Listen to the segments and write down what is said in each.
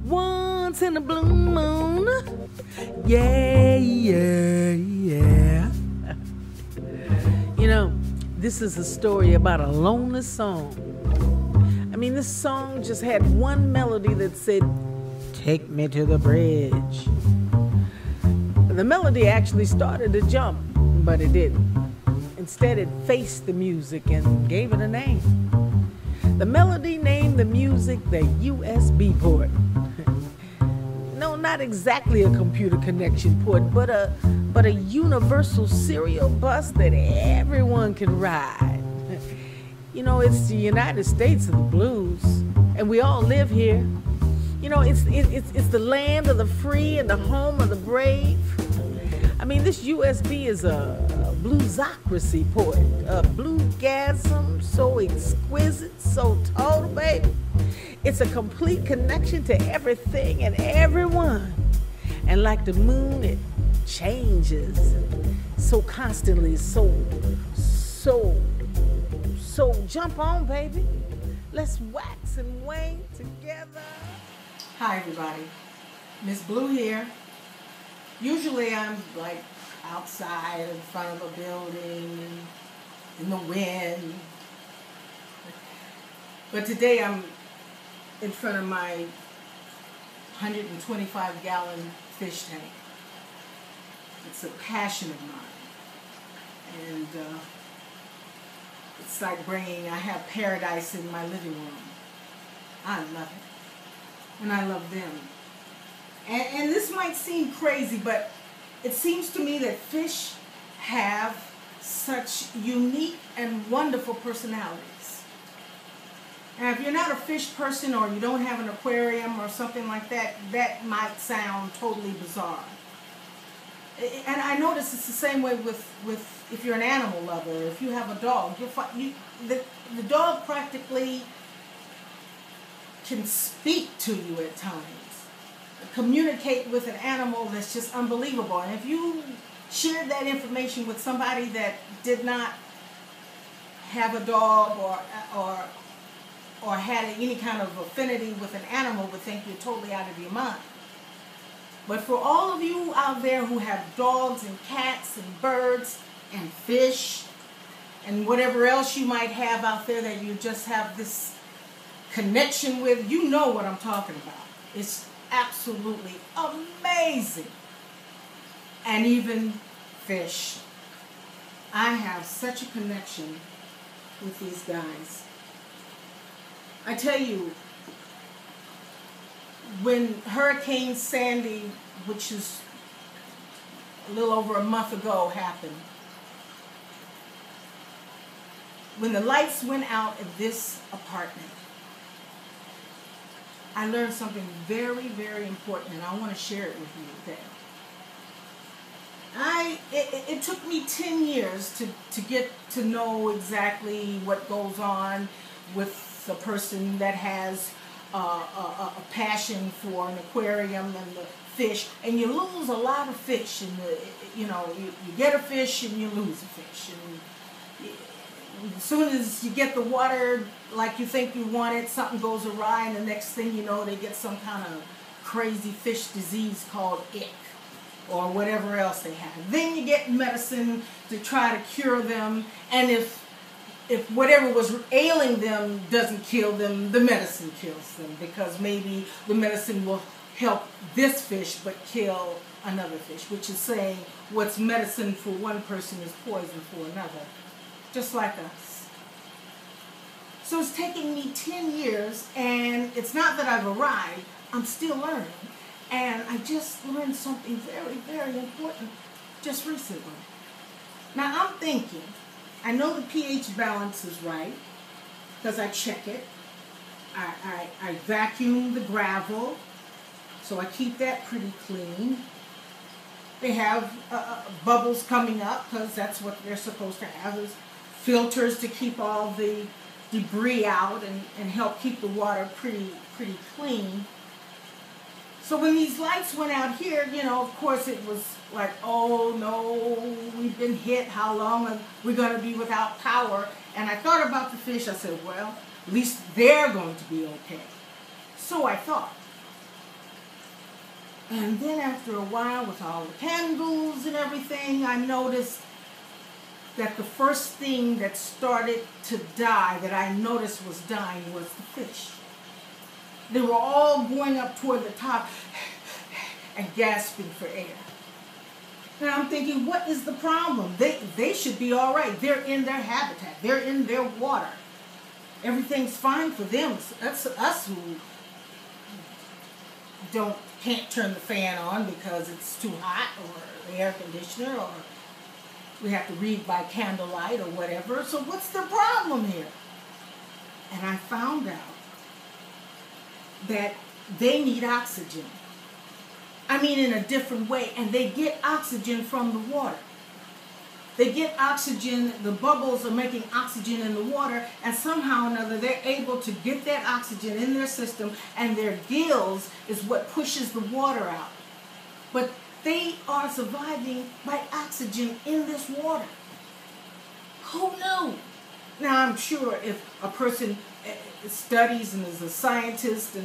Once in a blue moon. Yeah, yeah, yeah. You know, this is a story about a lonely song. I mean, this song just had one melody that said, "Take me to the bridge." The melody actually started to jump, but it didn't. Instead, it faced the music and gave it a name. The melody named the music the USB port. No, not exactly a computer connection port, but a universal serial bus that everyone can ride. You know, it's the United States of the blues, and we all live here. You know, it's the land of the free and the home of the brave. I mean, this USB is a bluesocracy port, a bluegasm, so exquisite, so total, baby. It's a complete connection to everything and everyone. And like the moon, it changes so constantly, so jump on, baby. Let's wax and wane together. Hi, everybody. Miss Blue here. Usually I'm like outside in front of a building in the wind. But today I'm in front of my 125-gallon fish tank. It's a passion of mine. And it's like I have paradise in my living room. I love it. And I love them. And this might seem crazy, but it seems to me that fish have such unique and wonderful personalities. And if you're not a fish person or you don't have an aquarium or something like that, that might sound totally bizarre. And I notice it's the same way with if you're an animal lover, if you have a dog, the dog practically can speak to you at times. Communicate with an animal that's just unbelievable. And if you shared that information with somebody that did not have a dog or had any kind of affinity with an animal, would think you're totally out of your mind. But for all of you out there who have dogs and cats and birds and fish and whatever else you might have out there that you just have this connection with, you know what I'm talking about. It's absolutely amazing. And even fish. I have such a connection with these guys. I tell you, when Hurricane Sandy, which is a little over a month ago, happened, when the lights went out at this apartment, I learned something very, very important, and I want to share it with you today. It took me 10 years to get to know exactly what goes on with the person that has a passion for an aquarium and the fish, and you lose a lot of fish, and you get a fish and you lose a fish, and as soon as you get the water like you think you want it, something goes awry, and the next thing you know, they get some kind of crazy fish disease called ick or whatever else they have. Then you get medicine to try to cure them, and if whatever was ailing them doesn't kill them, the medicine kills them, because maybe the medicine will help this fish but kill another fish, which is saying what's medicine for one person is poison for another. Just like us. So it's taken me 10 years, and it's not that I've arrived, I'm still learning. And I just learned something very, very important just recently. Now I'm thinking, I know the pH balance is right, because I check it. I vacuum the gravel, so I keep that pretty clean. They have bubbles coming up, because that's what they're supposed to have, is filters to keep all the debris out and help keep the water pretty clean. So when these lights went out here, of course it was like, oh no, we've been hit. How long are we going to be without power? And I thought about the fish. I said, well, at least they're going to be okay. So I thought. And then after a while, with all the candles and everything, I noticed that the first thing that started to die, that I noticed was dying, was the fish. They were all going up toward the top and gasping for air. And I'm thinking, what is the problem? They should be all right. They're in their habitat. They're in their water. Everything's fine for them. That's us who can't turn the fan on because it's too hot, or the air conditioner, or we have to read by candlelight or whatever. So what's the problem here? And I found out that they need oxygen. I mean, in a different way, and they get oxygen from the water. They get oxygen, the bubbles are making oxygen in the water, and somehow or another they're able to get that oxygen in their system, and their gills is what pushes the water out. But they are surviving by oxygen in this water. Who knew? Now, I'm sure if a person studies and is a scientist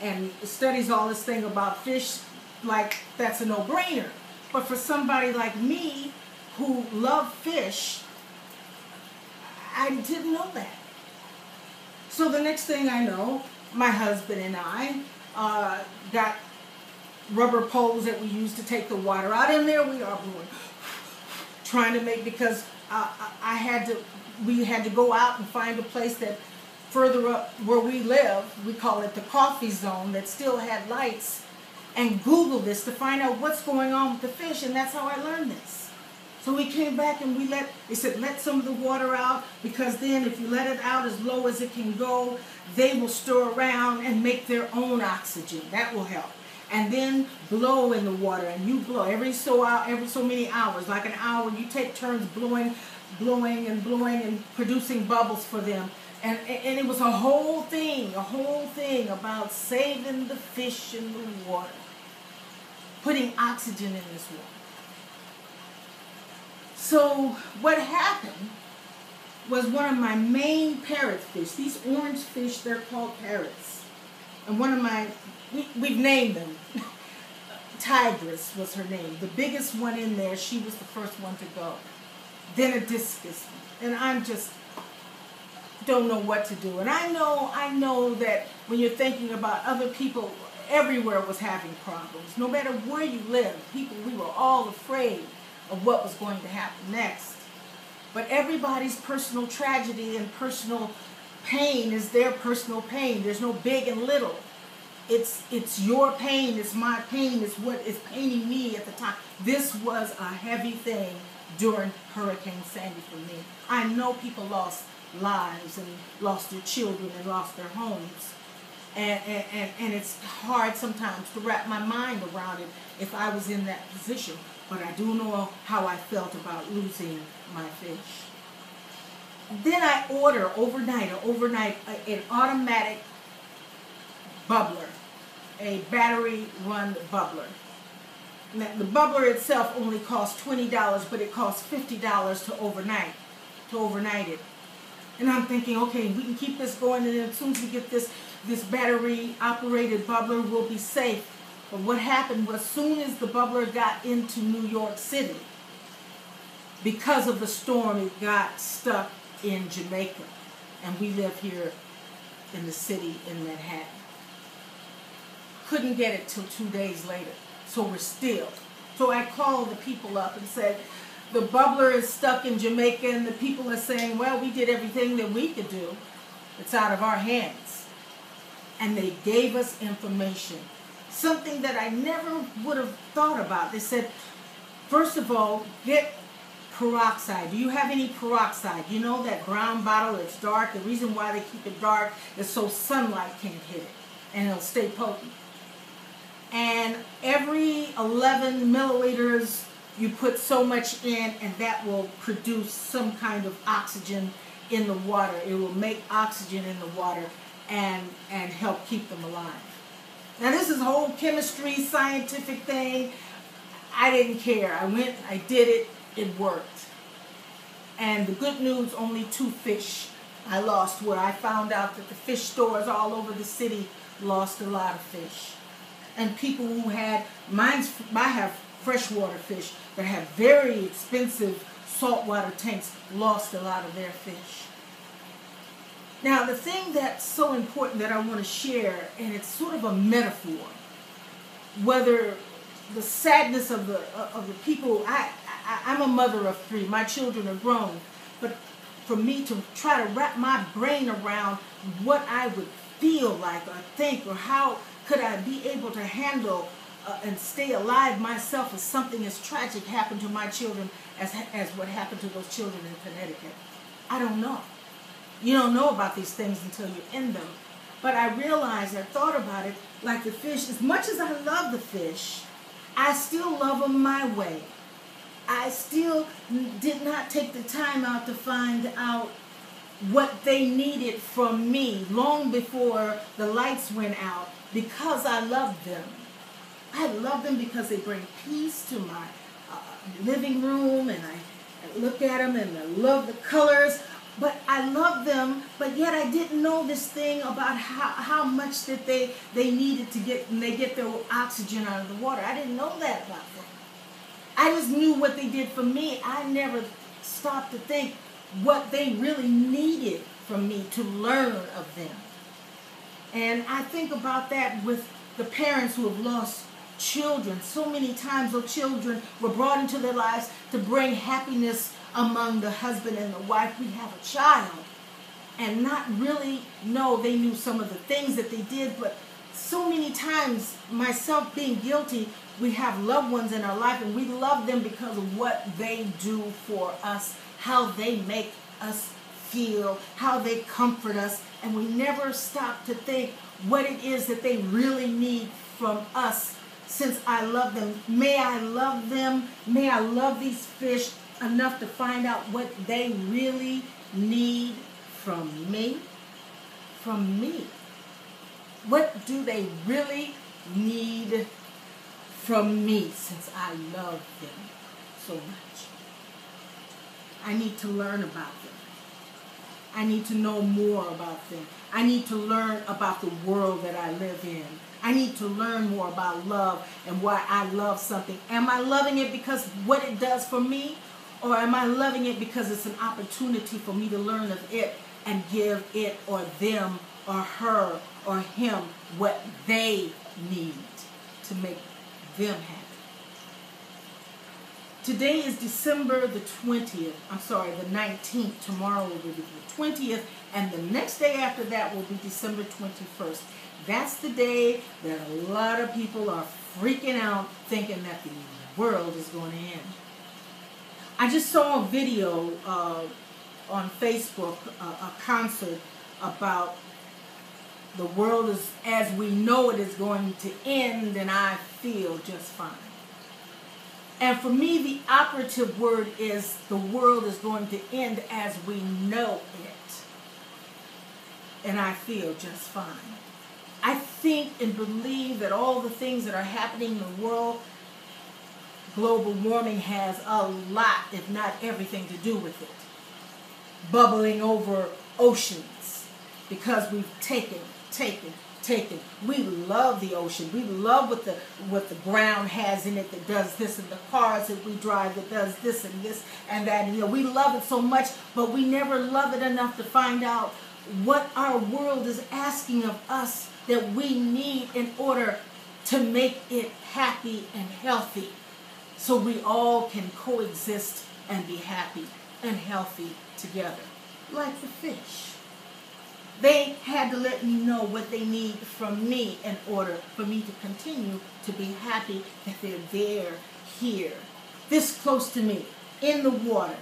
and studies all this thing about fish, like, that's a no-brainer. But for somebody like me who love fish, I didn't know that. So the next thing I know, my husband and I got rubber poles that we use to take the water out. And there we are blowing, trying to make, because we had to go out and find a place that further up where we live, we call it the coffee zone, that still had lights, and Google this to find out what's going on with the fish, and that's how I learned this. So we came back and they said, let some of the water out, because then if you let it out as low as it can go, they will stir around and make their own oxygen. That will help. And then blow in the water, and you blow every so many hours, like an hour, you take turns blowing and producing bubbles for them. And it was a whole thing about saving the fish in the water, putting oxygen in this water. So what happened was one of my main parrotfish, these orange fish, they're called parrots. And we've named them. Tigress was her name. The biggest one in there, she was the first one to go. Then a discus. And I'm just don't know what to do. And I know that when you're thinking about other people, everywhere was having problems. No matter where you live, we were all afraid of what was going to happen next. But everybody's personal tragedy and personal pain is their personal pain. There's no big and little. It's your pain, it's my pain, it's what is paining me at the time. This was a heavy thing during Hurricane Sandy for me. I know people lost lives and lost their children and lost their homes. And it's hard sometimes to wrap my mind around it if I was in that position. But I do know how I felt about losing my fish. Then I order overnight an automatic bubbler, a battery-run bubbler. Now, the bubbler itself only costs $20, but it costs $50 to overnight it. And I'm thinking, okay, we can keep this going, and then as soon as we get this battery-operated bubbler, we'll be safe. But what happened was, as soon as the bubbler got into New York City, because of the storm, it got stuck in Jamaica. And we live here in the city in Manhattan. Couldn't get it till 2 days later. So we're still. So I called the people up and said, the bubbler is stuck in Jamaica, and the people are saying, well, we did everything that we could do. It's out of our hands. And they gave us information. Something that I never would have thought about. They said, first of all, get peroxide. Do you have any peroxide? You know that brown bottle, it's dark. The reason why they keep it dark is so sunlight can't hit it, and it'll stay potent. And every 11 milliliters, you put so much in, and that will produce some kind of oxygen in the water. It will make oxygen in the water and help keep them alive. Now, this is a whole chemistry, scientific thing. I didn't care. I went, I did it, it worked. And the good news, only 2 fish I lost where I found out that the fish stores all over the city lost a lot of fish. And people who had, I have freshwater fish that have very expensive saltwater tanks, lost a lot of their fish. Now, the thing that's so important that I want to share, and it's sort of a metaphor, whether the sadness of the people, I'm a mother of 3. My children are grown, but for me to try to wrap my brain around what I would feel like or think, or how could I be able to handle and stay alive myself if something as tragic happened to my children as what happened to those children in Connecticut. I don't know. You don't know about these things until you're in them. But I realized, I thought about it, like the fish, as much as I love the fish, I still love them my way. I still did not take the time out to find out what they needed from me long before the lights went out, because I loved them. I love them because they bring peace to my living room, and I look at them and I love the colors. But I love them, but yet I didn't know this thing about how much that they needed to get, and they get their oxygen out of the water. I didn't know that about them. I just knew what they did for me. I never stopped to think what they really needed from me to learn of them. And I think about that with the parents who have lost children. So many times those children were brought into their lives to bring happiness among the husband and the wife. We have a child and not really know they knew some of the things that they did, but so many times, myself being guilty, we have loved ones in our life and we love them because of what they do for us, how they make us feel, how they comfort us, and we never stop to think what it is that they really need from us. Since I love them, may I love them, may I love these fish enough to find out what they really need from me. From me. What do they really need from me, since I love them so much? I need to learn about them. I need to know more about them. I need to learn about the world that I live in. I need to learn more about love and why I love something. Am I loving it because what it does for me? Or am I loving it because it's an opportunity for me to learn of it and give it or them or her or him what they need to make them happy? Today is December the 20th. I'm sorry, the 19th. Tomorrow will be the 20th. And the next day after that will be December 21st. That's the day that a lot of people are freaking out thinking that the world is going to end. I just saw a video on Facebook, a concert about the world is, as we know it, is going to end, and I feel just fine. And for me, the operative word is the world is going to end as we know it. And I feel just fine. I think and believe that all the things that are happening in the world, global warming has a lot, if not everything, to do with it. Bubbling over oceans because we've taken. We love the ocean. We love what the ground has in it that does this, and the cars that we drive that does this and that. And, we love it so much, but we never love it enough to find out what our world is asking of us that we need in order to make it happy and healthy, so we all can coexist and be happy and healthy together, like the fish. They had to let me know what they need from me in order for me to continue to be happy that they're there, here, this close to me, in the water,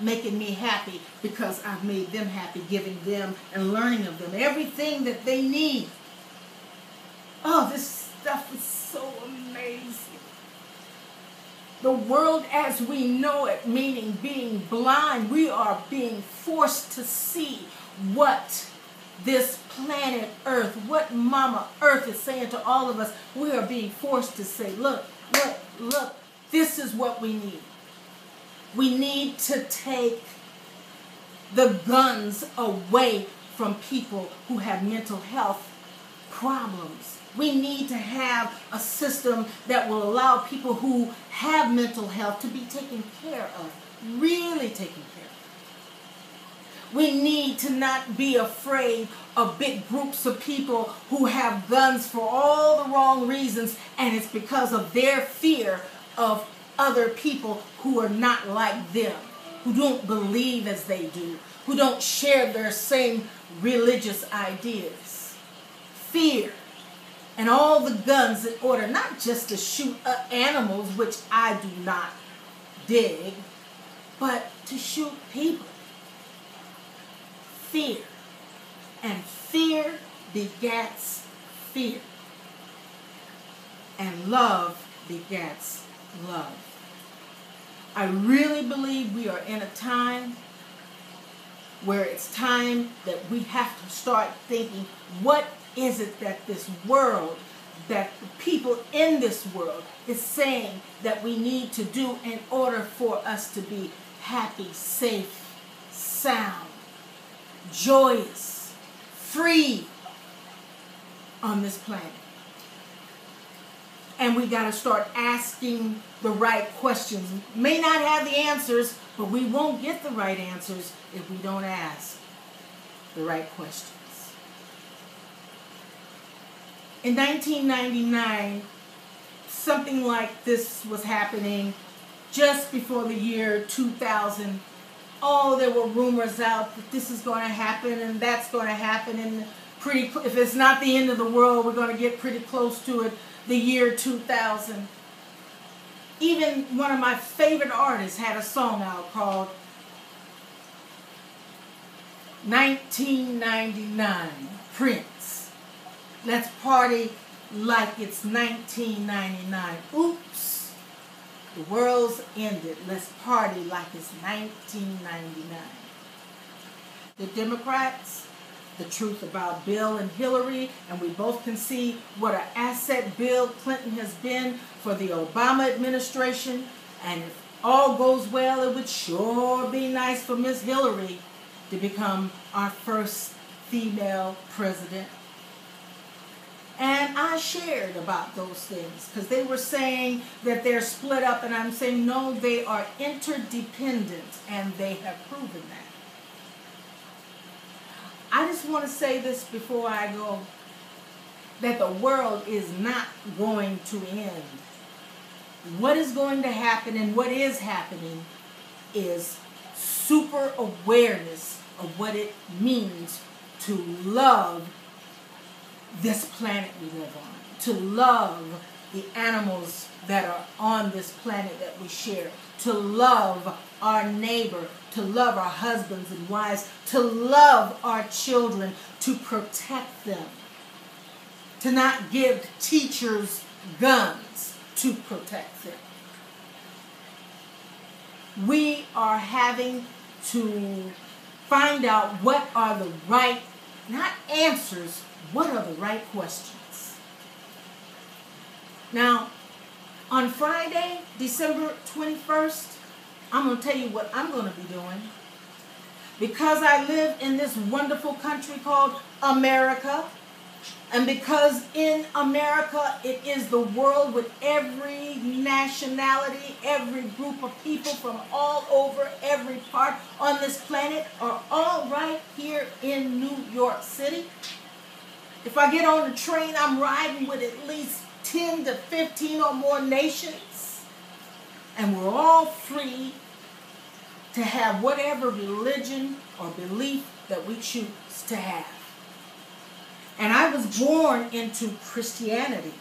making me happy because I've made them happy, giving them and learning of them everything that they need. Oh, this stuff is so amazing. The world as we know it, meaning being blind, we are being forced to see what this planet Earth, what Mama Earth is saying to all of us. We are being forced to say, look, this is what we need. We need to take the guns away from people who have mental health problems. We need to have a system that will allow people who have mental health to be taken care of, really taken care of. We need to not be afraid of big groups of people who have guns for all the wrong reasons, and it's because of their fear of other people who are not like them, who don't believe as they do, who don't share their same religious ideas. Fear. And all the guns in order not just to shoot animals, which I do not dig, but to shoot people. Fear. And fear begets fear. And love begets love. I really believe we are in a time where it's time that we have to start thinking, what is it that this world, that the people in this world is saying that we need to do in order for us to be happy, safe, sound, joyous, free on this planet. And we got to start asking the right questions. May not have the answers, but we won't get the right answers if we don't ask the right questions. In 1999, something like this was happening just before the year 2000. Oh, there were rumors out that this is going to happen and that's going to happen. And if it's not the end of the world, we're going to get pretty close to it, the year 2000. Even one of my favorite artists had a song out called 1999, Prince. Let's party like it's 1999. Oops, the world's ended. Let's party like it's 1999. The Democrats, the truth about Bill and Hillary, and we both can see what an asset Bill Clinton has been for the Obama administration. And if all goes well, it would sure be nice for Miss Hillary to become our first female president. And I shared about those things because they were saying that they're split up, and I'm saying no, they are interdependent, and they have proven that. I just want to say this before I go, that the world is not going to end. What is going to happen and what is happening is super awareness of what it means to love this planet we live on, to love the animals that are on this planet that we share, to love our neighbor, to love our husbands and wives, to love our children, to protect them, to not give teachers guns to protect them. We are having to find out what are the right, not answers, what are the right questions. Now, on Friday, December 21st, I'm going to tell you what I'm going to be doing. Because I live in this wonderful country called America, and because in America it is the world with every nationality, every group of people from all over, every part on this planet are all right here in New York City. If I get on the train, I'm riding with at least 10 to 15 or more nations. And we're all free to have whatever religion or belief that we choose to have. And I was born into Christianity.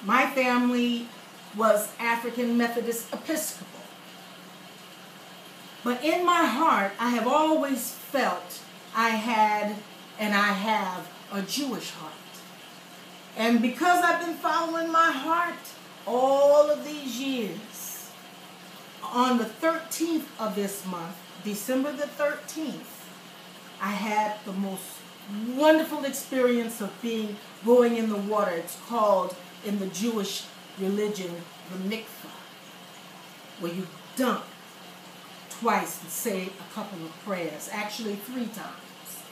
My family was African Methodist Episcopal. But in my heart, I have always felt I had and I have a Jewish heart. And because I've been following my heart all of these years, on the 13th of this month, December the 13th, I had the most wonderful experience of going in the water. It's called, in the Jewish religion, the mikvah, where you dunk twice and say a couple of prayers, actually 3 times.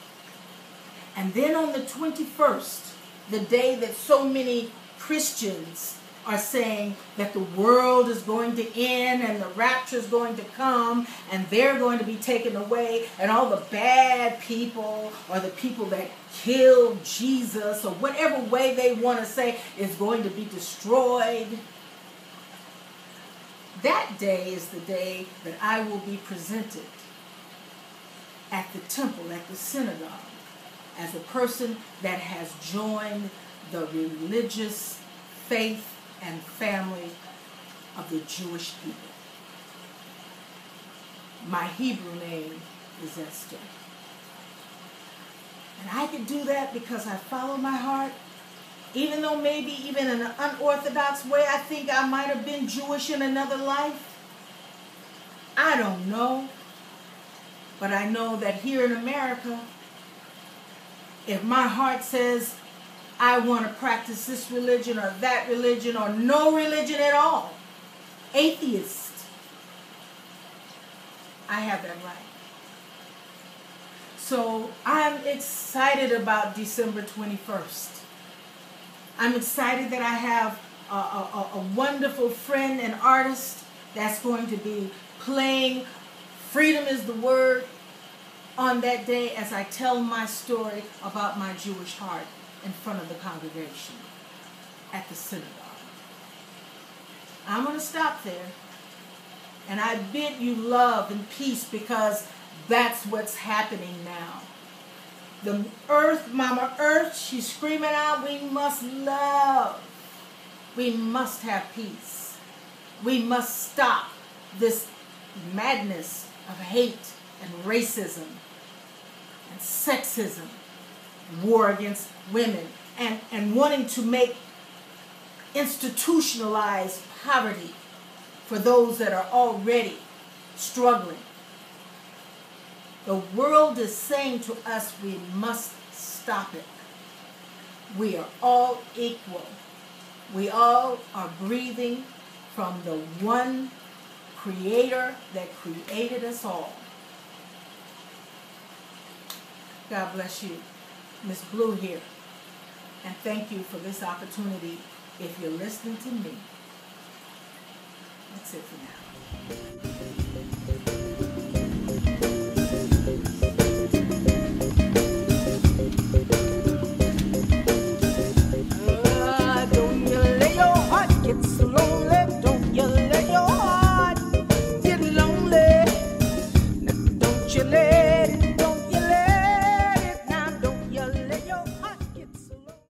And then on the 21st, the day that so many Christians are saying that the world is going to end and the rapture is going to come and they're going to be taken away and all the bad people or the people that killed Jesus or whatever way they want to say is going to be destroyed. That day is the day that I will be presented at the temple, at the synagogue, as a person that has joined the religious faith and family of the Jewish people. My Hebrew name is Esther. And I can do that because I follow my heart. Even though maybe even in an unorthodox way, I think I might have been Jewish in another life. I don't know. But I know that here in America, if my heart says, I want to practice this religion or that religion or no religion at all, atheist, I have that right. So I'm excited about December 21st. I'm excited that I have a wonderful friend and artist that's going to be playing Freedom is the Word on that day as I tell my story about my Jewish heart in front of the congregation at the synagogue. I'm going to stop there. And I bid you love and peace because that's what's happening now. The earth, Mama Earth, she's screaming out, we must love. We must have peace. We must stop this madness of hate and racism and sexism, war against women, and wanting to make institutionalized poverty for those that are already struggling. The world is saying to us we must stop it. We are all equal. We all are breathing from the one Creator that created us all. God bless you. Miss Blue here. And thank you for this opportunity if you're listening to me. That's it for now. Don't you lay your heart, get